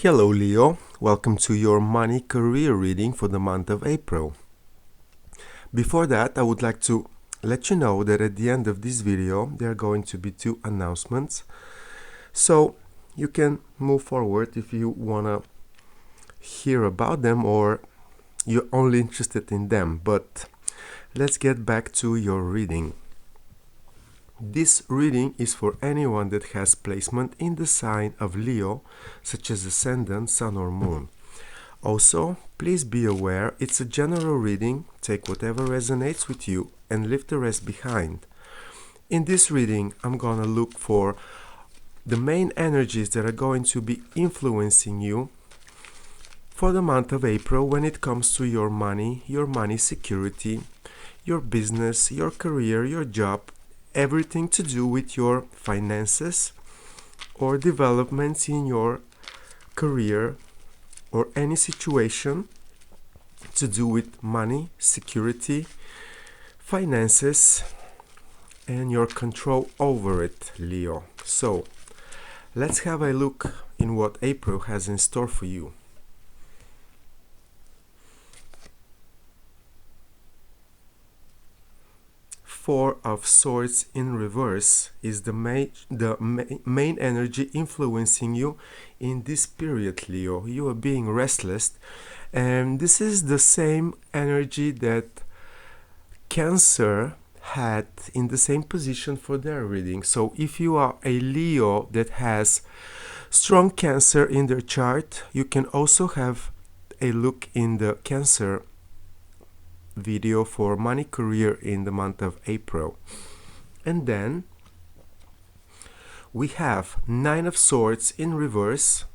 Hello Leo, welcome to your money career reading for the month of April. Before that, I would like to let you know that at the end of this video there are going to be two announcements, so you can move forward if you want to hear about them or you're only interested in them. But let's get back to your reading. This reading is for anyone that has placement in the sign of Leo, such as Ascendant, Sun or Moon. Also, please be aware it's a general reading, take whatever resonates with you and leave the rest behind. In this reading, I'm gonna look for the main energies that are going to be influencing you for the month of April when it comes to your money security, your business, your career, your job, everything to do with your finances or developments in your career or any situation to do with money, security, finances, and your control over it, Leo. So, let's have a look in what April has in store for you. Four of Swords in reverse is the main energy influencing you in this period, Leo. You are being restless, and this is the same energy that Cancer had in the same position for their reading. So if you are a Leo that has strong Cancer in their chart, you can also have a look in the Cancer video for money career in the month of April. And then we have Nine of Swords in reverse.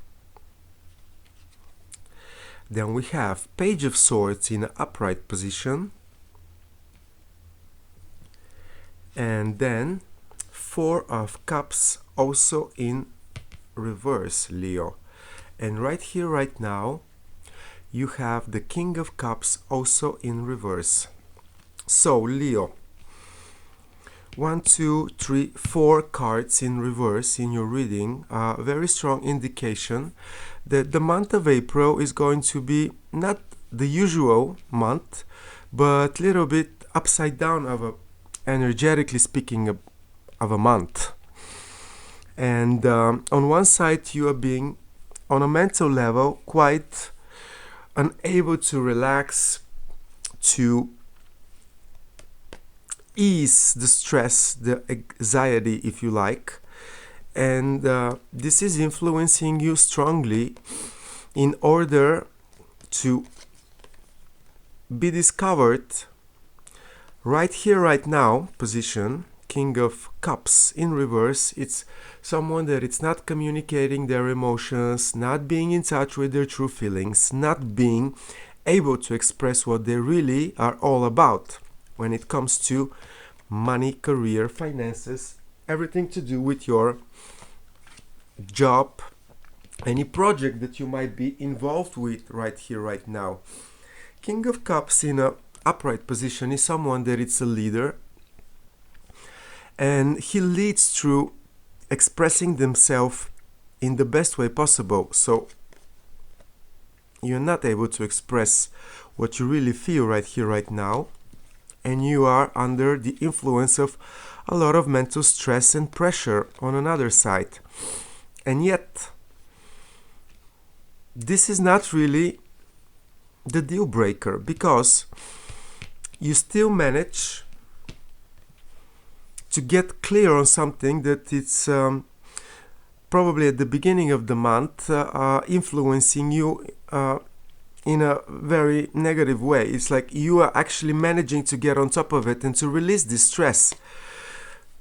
Then we have Page of Swords in an upright position. And then Four of Cups also in reverse, Leo. And right here, right now, you have the King of Cups also in reverse. So, Leo, 1, 2, 3, 4 cards in reverse in your reading are a very strong indication that the month of April is going to be not the usual month, but a little bit upside down of a, energetically speaking, of a month. And on one side, you are being, on a mental level, quite unable to relax, to ease the stress, the anxiety, if you like. And this is influencing you strongly in order to be discovered right here, right now position. King of Cups in reverse, it's someone that it's not communicating their emotions, not being in touch with their true feelings, not being able to express what they really are all about when it comes to money, career, finances, everything to do with your job, any project that you might be involved with right here, right now. King of Cups in an upright position is someone that it's a leader, and he leads through expressing themselves in the best way possible. So you're not able to express what you really feel right here, right now, and you are under the influence of a lot of mental stress and pressure on another side. And yet, this is not really the deal breaker, because you still manage to get clear on something that it's probably at the beginning of the month influencing you in a very negative way. It's like you are actually managing to get on top of it and to release this stress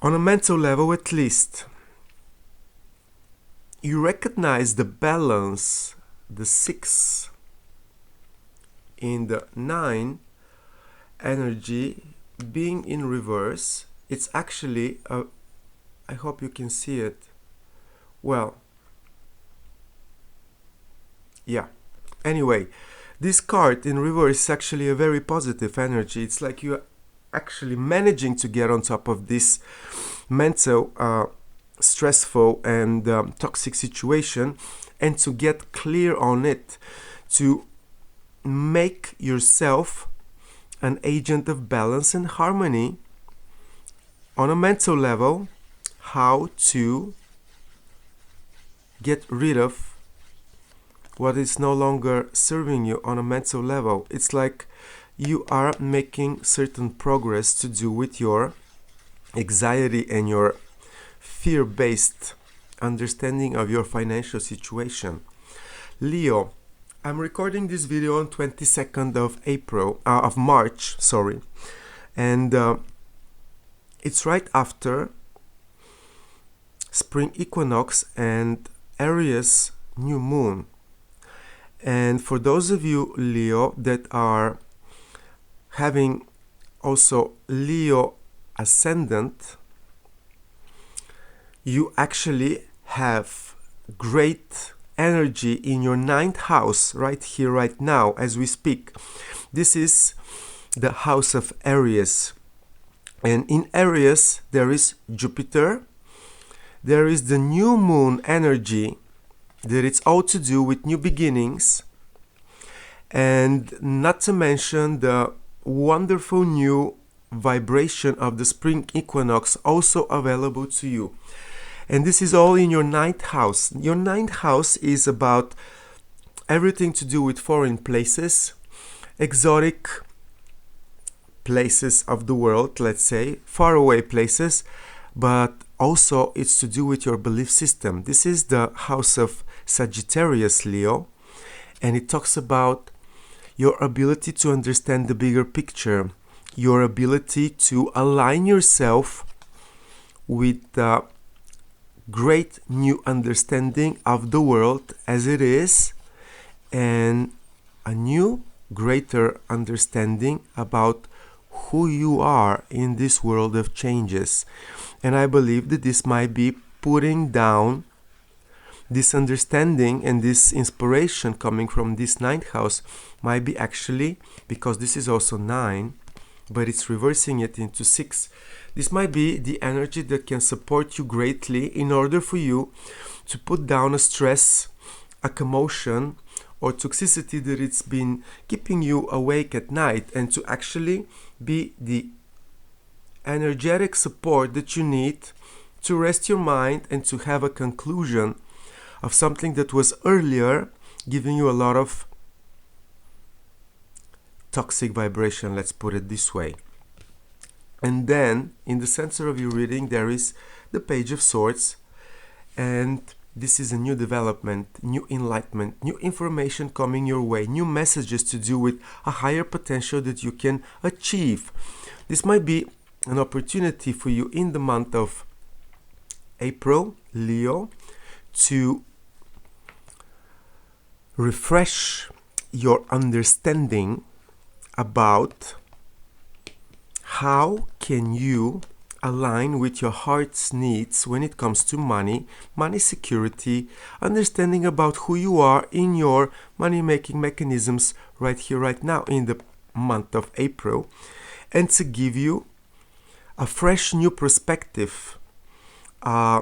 on a mental level, at least. You recognize the balance, the 6 in the 9 energy being in reverse. It's actually, I hope you can see it. Well, yeah. Anyway, this card in reverse is actually a very positive energy. It's like you're actually managing to get on top of this mental, stressful and toxic situation, and to get clear on it, to make yourself an agent of balance and harmony on a mental level, how to get rid of what is no longer serving you on a mental level. It's like you are making certain progress to do with your anxiety and your fear-based understanding of your financial situation. Leo, I'm recording this video on 22nd of March, and it's right after spring equinox and Aries new moon. And for those of you, Leo, that are having also Leo ascendant, you actually have great energy in your 9th house right here, right now, as we speak. This is the house of Aries. And in Aries, there is Jupiter. There is the new moon energy, that it's all to do with new beginnings. And not to mention the wonderful new vibration of the spring equinox also available to you. And this is all in your 9th house. Your 9th house is about everything to do with foreign places, exotic places of the world, let's say, faraway places, but also it's to do with your belief system. This is the house of Sagittarius, Leo, and it talks about your ability to understand the bigger picture, your ability to align yourself with the great new understanding of the world as it is, and a new, greater understanding about who you are in this world of changes. And I believe that this might be putting down this understanding, and this inspiration coming from this 9th house might be actually, because this is also 9, but it's reversing it into 6. This might be the energy that can support you greatly in order for you to put down a stress, a commotion, or toxicity that it's been keeping you awake at night, and to actually be the energetic support that you need to rest your mind and to have a conclusion of something that was earlier giving you a lot of toxic vibration, let's put it this way. And then in the center of your reading there is the Page of Swords, and this is a new development, new enlightenment, new information coming your way, new messages to do with a higher potential that you can achieve. This might be an opportunity for you in the month of April, Leo, to refresh your understanding about how can you align with your heart's needs when it comes to money, money security, understanding about who you are in your money-making mechanisms right here, right now in the month of April, and to give you a fresh new perspective, a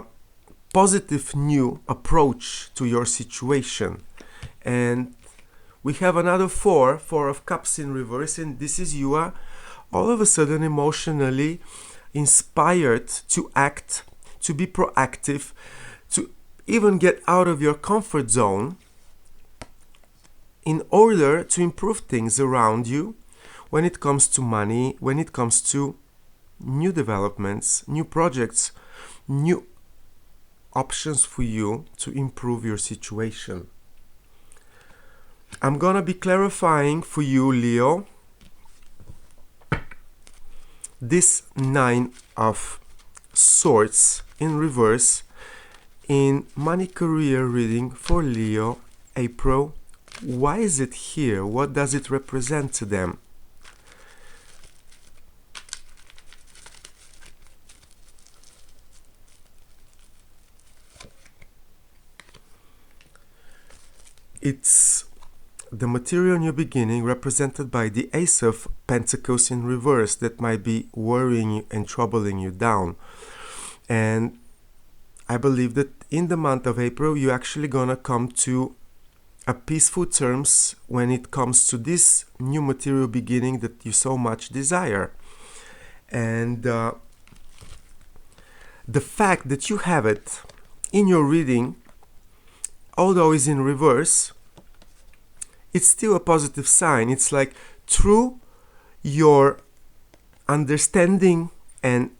positive new approach to your situation. And we have another Four of Cups in reverse, and this is you are all of a sudden emotionally inspired to act, to be proactive, to even get out of your comfort zone in order to improve things around you when it comes to money, when it comes to new developments, new projects, new options for you to improve your situation. I'm gonna be clarifying for you, Leo, this 9 of Swords in reverse in money career reading for Leo, April. Why is it here? What does it represent to them? It's the material new beginning represented by the Ace of Pentacles in reverse that might be worrying you and troubling you down. And I believe that in the month of April you're actually gonna come to a peaceful terms when it comes to this new material beginning that you so much desire. And the fact that you have it in your reading, although it's in reverse, it's still a positive sign. It's like through your understanding and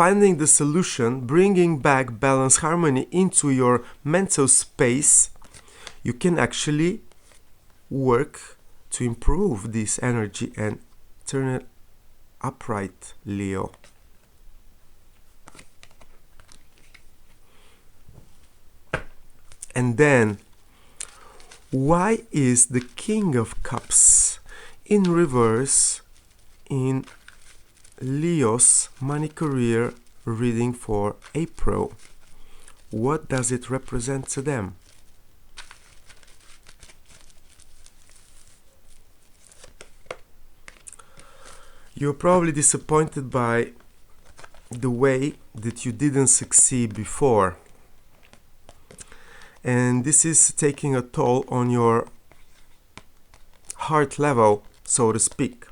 finding the solution, bringing back balance, harmony into your mental space, you can actually work to improve this energy and turn it upright, Leo. And then, why is the King of Cups in reverse in Leo's money career reading for April? What does it represent to them? You're probably disappointed by the way that you didn't succeed before. And this is taking a toll on your heart level, so to speak,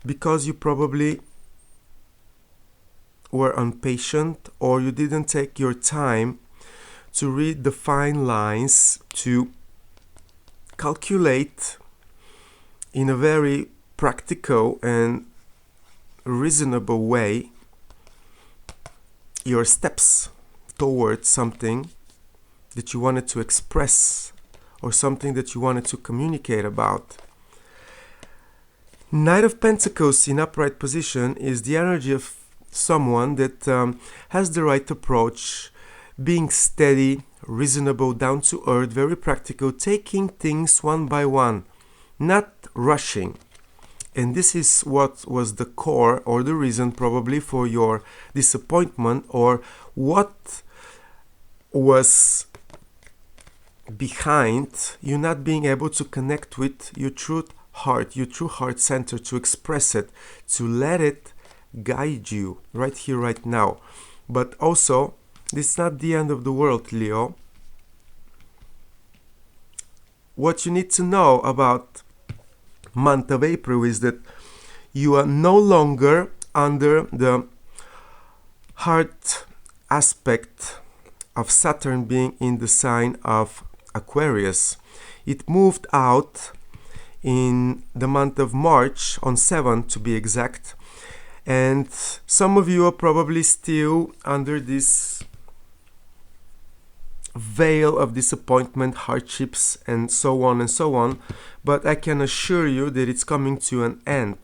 because you probably were impatient or you didn't take your time to read the fine lines, to calculate in a very practical and reasonable way your steps towards something that you wanted to express or something that you wanted to communicate about. Knight of Pentacles in upright position is the energy of someone that has the right approach, being steady, reasonable, down to earth, very practical, taking things one by one, not rushing. And this is what was the core or the reason probably for your disappointment, or what was behind you not being able to connect with your true heart center, to express it, to let it guide you right here, right now. But also, this is not the end of the world, Leo. What you need to know about month of April is that you are no longer under the hard aspect of Saturn being in the sign of Aquarius. It moved out in the month of March, on 7th to be exact, and some of you are probably still under this veil of disappointment, hardships, and so on, but I can assure you that it's coming to an end.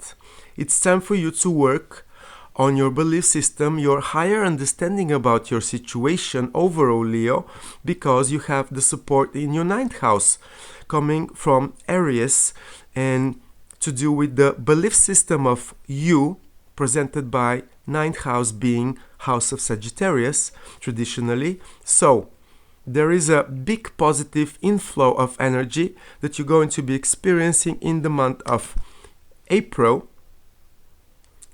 It's time for you to work on your belief system, your higher understanding about your situation overall, Leo, because you have the support in your 9th house coming from Aries, and to do with the belief system of you, presented by 9th house being house of Sagittarius traditionally. So there is a big positive inflow of energy that you're going to be experiencing in the month of April.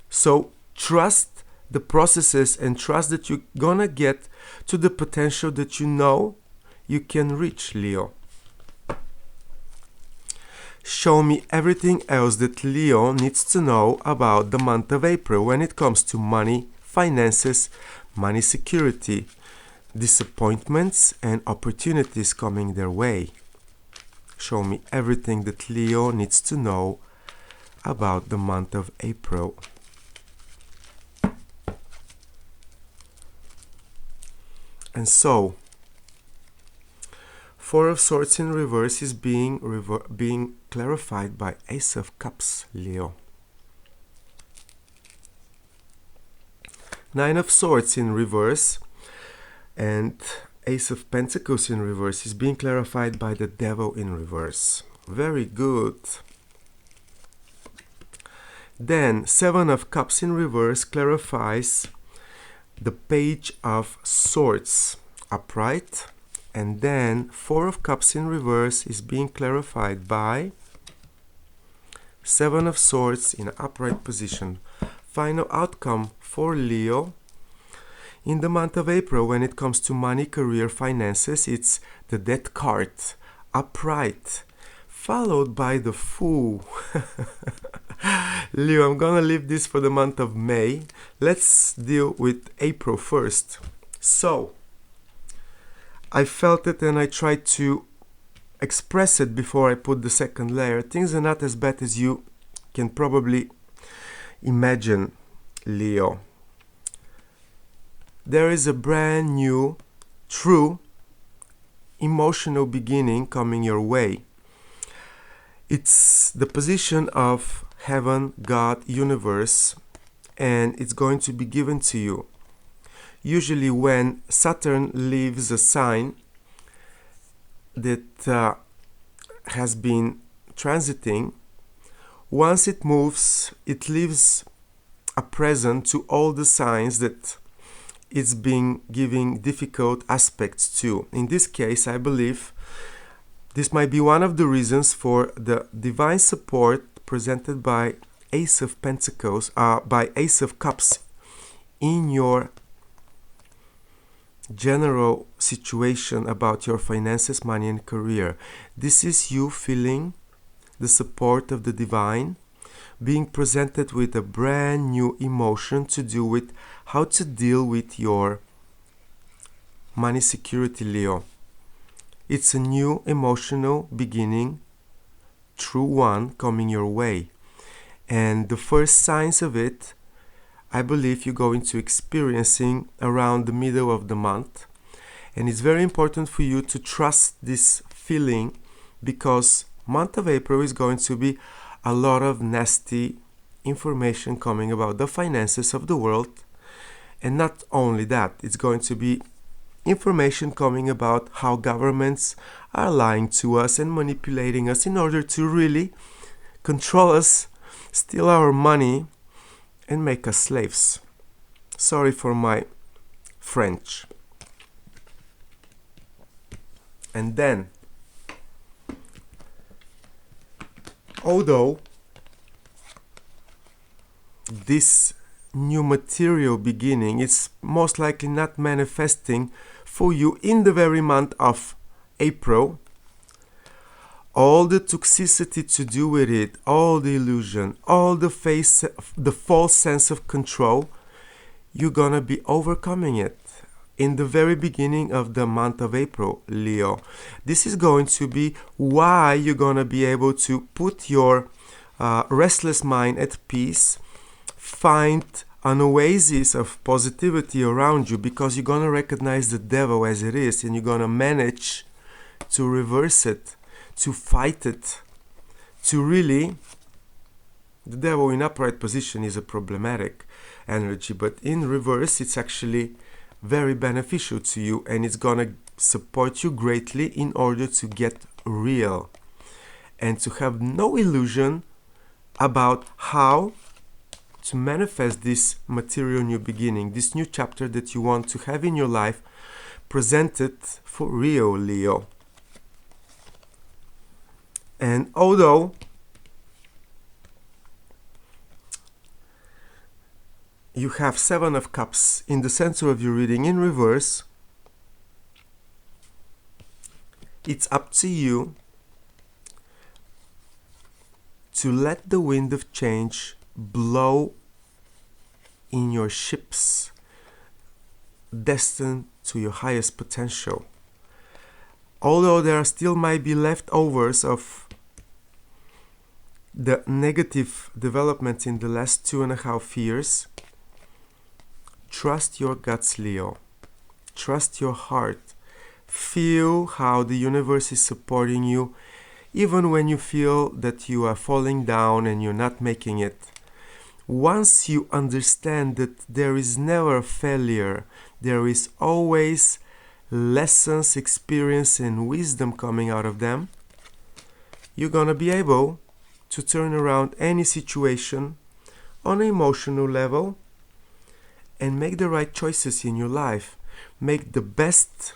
So trust the processes and trust that you're gonna get to the potential that you know you can reach, Leo. Show me everything else that Leo needs to know about the month of April when it comes to money, finances, money security, disappointments and opportunities coming their way. Show me everything that Leo needs to know about the month of April. And so, Four of Swords in reverse is being clarified by Ace of Cups, Leo. Nine of Swords in reverse and Ace of Pentacles in reverse is being clarified by the Devil in reverse. Very good. Then Seven of Cups in reverse clarifies the Page of Swords upright, and then Four of Cups in reverse is being clarified by Seven of Swords in upright position. Final outcome for Leo in the month of April, when it comes to money, career, finances, it's the Death card, upright, followed by the Fool. Leo, I'm gonna leave this for the month of May. Let's deal with April first. So, I felt it and I tried to express it before I put the second layer. Things are not as bad as you can probably imagine, Leo. There is a brand new, true, emotional beginning coming your way. It's the position of heaven, God, universe, and it's going to be given to you. Usually when Saturn leaves a sign that has been transiting, once it moves, it leaves a present to all the signs that it's been giving difficult aspects to. In this case, I believe this might be one of the reasons for the divine support presented by Ace of Pentacles, by Ace of Cups in your general situation about your finances, money and career. This is you feeling the support of the divine, being presented with a brand new emotion to do with how to deal with your money security, Leo. It's a new emotional beginning, true one, coming your way. And the first signs of it, I believe you're going to experiencing around the middle of the month. And it's very important for you to trust this feeling, because month of April is going to be a lot of nasty information coming about the finances of the world. And not only that, it's going to be information coming about how governments are lying to us and manipulating us in order to really control us, steal our money, and make us slaves. Sorry for my French. And then, although this new material beginning is most likely not manifesting for you in the very month of April, all the toxicity to do with it, all the illusion, all the false sense of control, you're gonna be overcoming it in the very beginning of the month of April, Leo. This is going to be why you're gonna be able to put your restless mind at peace, find an oasis of positivity around you, because you're gonna recognize the devil as it is, and you're gonna manage to reverse it, to fight it, to really, the devil in upright position is a problematic energy, but in reverse it's actually very beneficial to you, and it's gonna support you greatly in order to get real and to have no illusion about how to manifest this material new beginning, this new chapter that you want to have in your life presented for real, Leo. And although you have Seven of Cups in the center of your reading in reverse, it's up to you to let the wind of change blow in your ships destined to your highest potential. Although there still might be leftovers of the negative developments in the last 2.5 years, trust your guts, Leo. Trust your heart. Feel how the universe is supporting you, even when you feel that you are falling down and you're not making it. Once you understand that there is never a failure, there is always lessons, experience, and wisdom coming out of them, you're gonna be able to turn around any situation on an emotional level and make the right choices in your life. Make the best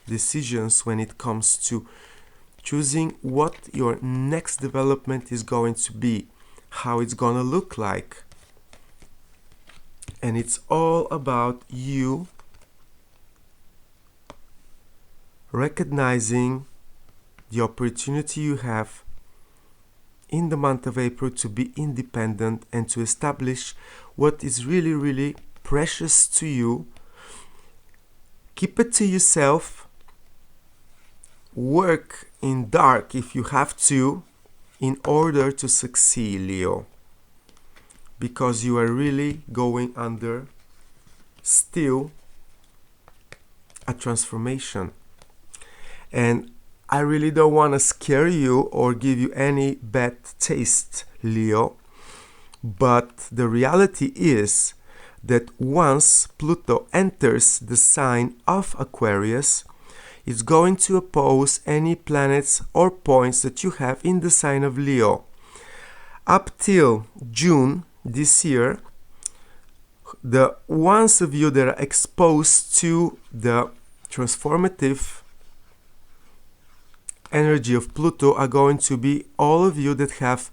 decisions when it comes to choosing what your next development is going to be, how it's gonna look like. And it's all about you recognizing the opportunity you have in the month of April to be independent and to establish what is really, really precious to you. Keep it to yourself. Work in dark if you have to in order to succeed, Leo. Because you are really going under still a transformation. And I really don't want to scare you or give you any bad taste, Leo. But the reality is that once Pluto enters the sign of Aquarius, it's going to oppose any planets or points that you have in the sign of Leo. Up till June this year, the ones of you that are exposed to the transformative energy of Pluto are going to be all of you that have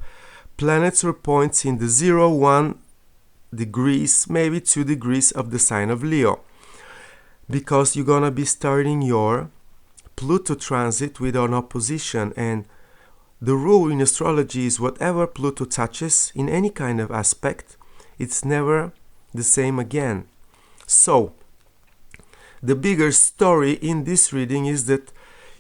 planets or points in the 0, 1 degrees, maybe 2 degrees of the sign of Leo. Because you're gonna be starting your Pluto transit with an opposition, and the rule in astrology is whatever Pluto touches in any kind of aspect, it's never the same again. So, the bigger story in this reading is that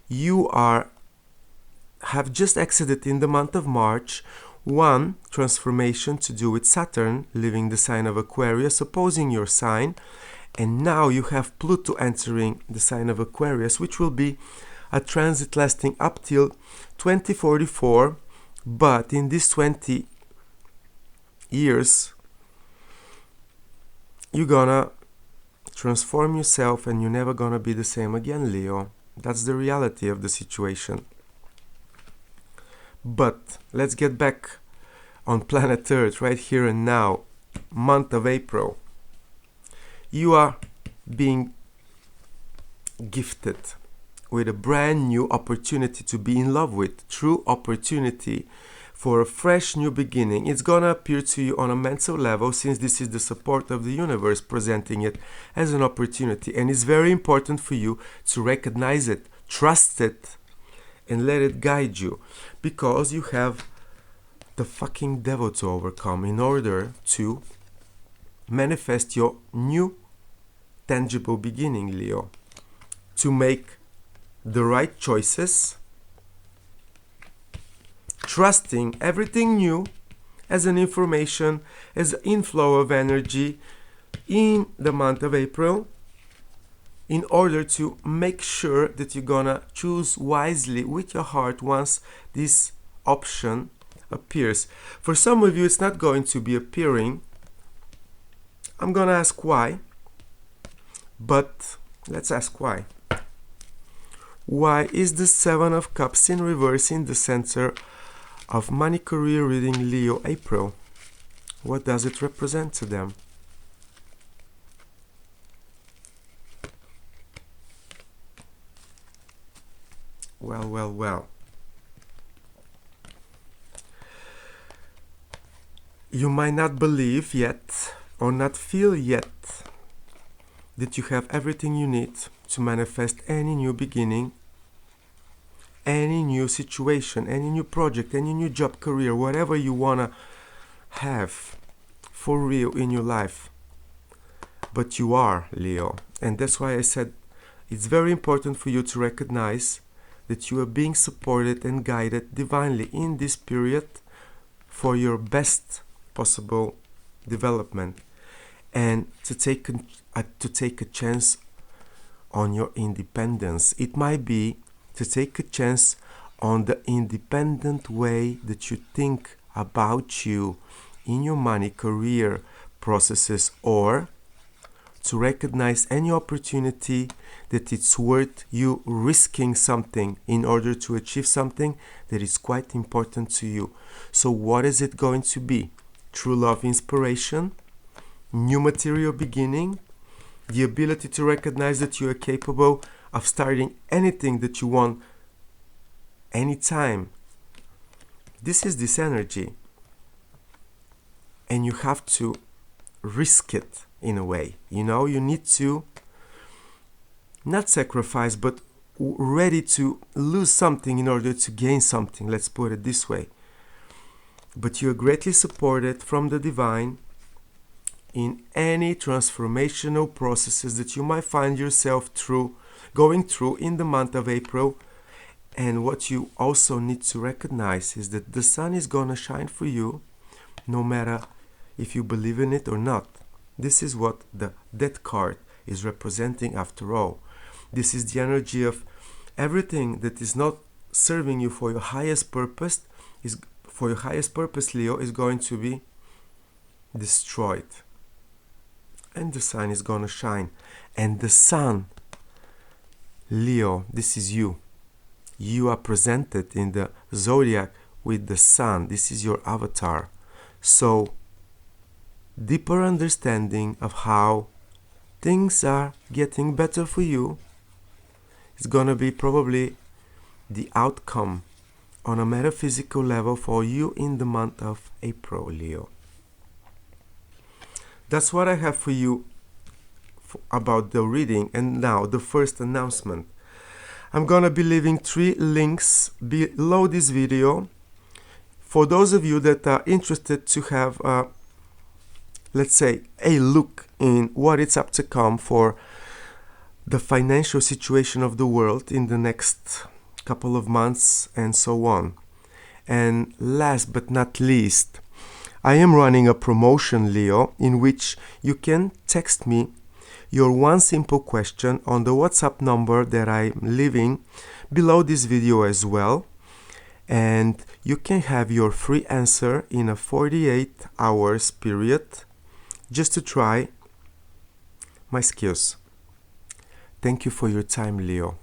you have just exited in the month of March one transformation to do with Saturn leaving the sign of Aquarius, opposing your sign, and now you have Pluto entering the sign of Aquarius, which will be a transit lasting up till 2044, but in these 20 years you're gonna transform yourself and you're never gonna be the same again, Leo. That's the reality of the situation. But let's get back on planet Earth right here and now, month of April. You are being gifted with a brand new opportunity to be in love with, true opportunity for a fresh new beginning. It's gonna appear to you on a mental level, since this is the support of the universe presenting it as an opportunity, and it's very important for you to recognize it, trust it, and let it guide you, because you have the fucking devil to overcome in order to manifest your new tangible beginning, Leo. To make the right choices, trusting everything new as an information, as an inflow of energy in the month of April, in order to make sure that you're gonna choose wisely with your heart once this option appears. For some of you, it's not going to be appearing. I'm gonna ask why, but let's ask why. Why is the Seven of Cups in reverse in the center of money career reading Leo April? What does it represent to them? Well. You might not believe yet or not feel yet that you have everything you need to manifest any new beginning, any new situation, any new project, any new job, career, whatever you wanna have for real in your life. But you are, Leo, and that's why I said it's very important for you to recognize that you are being supported and guided divinely in this period for your best possible development, and to take a chance on your independence. It might be to take a chance on the independent way that you think about you in your money career processes, or to recognize any opportunity that it's worth you risking something in order to achieve something that is quite important to you. So what is it going to be? True love, inspiration, new material beginning, the ability to recognize that you are capable of starting anything that you want anytime. This is this energy, and you have to risk it in a way. You know, you need to not sacrifice, but ready to lose something in order to gain something, let's put it this way. But you are greatly supported from the divine in any transformational processes that you might find yourself going through in the month of April. And what you also need to recognize is that the sun is gonna shine for you no matter if you believe in it or not. This is what the Death card is representing after all. This is the energy of everything that is not serving you for your highest purpose, Leo, is going to be destroyed. And the sun is gonna shine. And the sun, Leo, this is you. You are presented in the zodiac with the sun. This is your avatar. So, deeper understanding of how things are getting better for you is gonna be probably the outcome on a metaphysical level for you in the month of April, Leo. That's what I have for you about the reading. And now the first announcement. I'm gonna be leaving 3 links below this video for those of you that are interested to have let's say a look in what is up to come for the financial situation of the world in the next couple of months and so on. And last but not least, I am running a promotion, Leo, in which you can text me your one simple question on the WhatsApp number that I'm leaving below this video as well. And you can have your free answer in a 48 hours period just to try my skills. Thank you for your time, Leo.